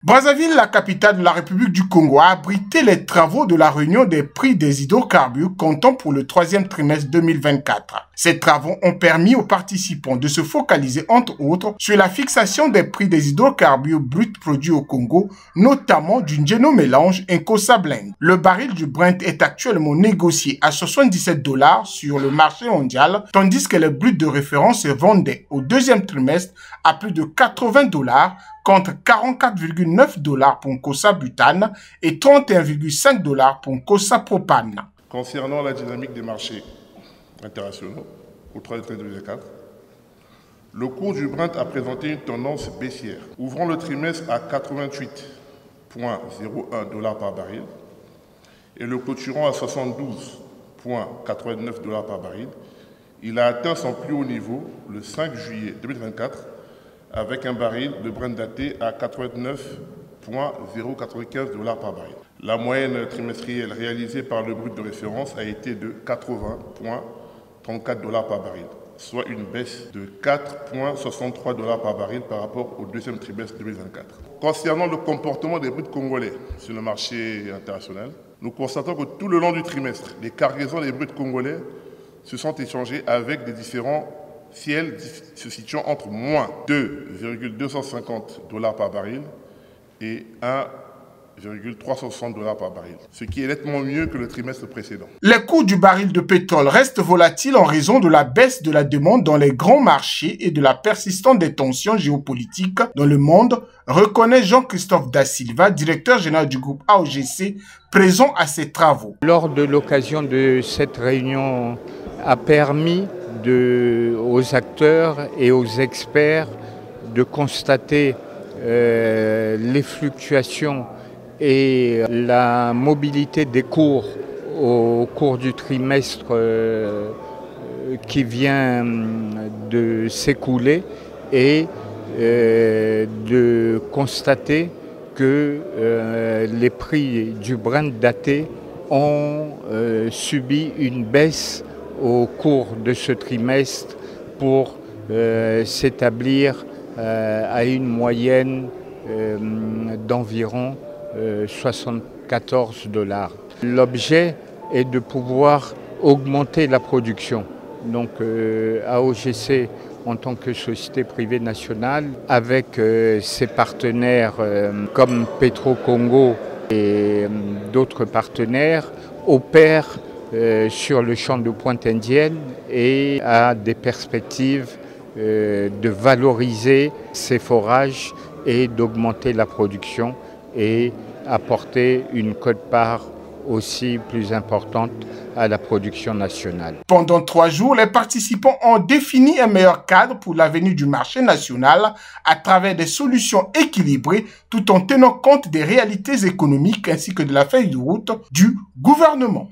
Brazzaville, la capitale de la République du Congo, a abrité les travaux de la réunion des prix des hydrocarbures comptant pour le troisième trimestre 2024. Ces travaux ont permis aux participants de se focaliser entre autres sur la fixation des prix des hydrocarbures bruts produits au Congo, notamment du Njeno Mélange Nkossa Blend. Le baril du Brent est actuellement négocié à 77 $ sur le marché mondial, tandis que les bruts de référence se vendaient au deuxième trimestre à plus de 80 $ contre 44,9 $ pour Nkossa Butane et 31,5 $ pour Nkossa Propane. Concernant la dynamique des marchés internationaux au 3 trimestre 2024, le cours du Brent a présenté une tendance baissière, ouvrant le trimestre à 88,01 $ par baril et le clôturant à 72,89 $ par baril. Il a atteint son plus haut niveau le 5 juillet 2024 avec un baril de Brent daté à 89,095 $ par baril. La moyenne trimestrielle réalisée par le brut de référence a été de 80,34 $ par baril, soit une baisse de 4,63 $ par baril par rapport au deuxième trimestre 2024. Concernant le comportement des bruts congolais sur le marché international, nous constatons que tout le long du trimestre, les cargaisons des bruts congolais se sont échangées avec des différents ciels se situant entre moins 2,250 $ par baril et 1,360 $ par baril, ce qui est nettement mieux que le trimestre précédent. Les coûts du baril de pétrole restent volatiles en raison de la baisse de la demande dans les grands marchés et de la persistance des tensions géopolitiques dans le monde, reconnaît Jean-Christophe Da Silva, directeur général du groupe AOGC, présent à ces travaux. Lors de l'occasion de cette réunion a permis aux acteurs et aux experts de constater les fluctuations et la mobilité des cours au cours du trimestre qui vient de s'écouler et de constater que les prix du Brent daté ont subi une baisse au cours de ce trimestre pour s'établir à une moyenne d'environ 74 $. L'objet est de pouvoir augmenter la production. Donc AOGC, en tant que société privée nationale, avec ses partenaires comme Petro-Congo et d'autres partenaires, opère sur le champ de Pointe Indienne et a des perspectives de valoriser ces forages et d'augmenter la production et apporter une quote-part aussi plus importante à la production nationale. Pendant 3 jours, les participants ont défini un meilleur cadre pour l'avenir du marché national à travers des solutions équilibrées tout en tenant compte des réalités économiques ainsi que de la feuille de route du gouvernement.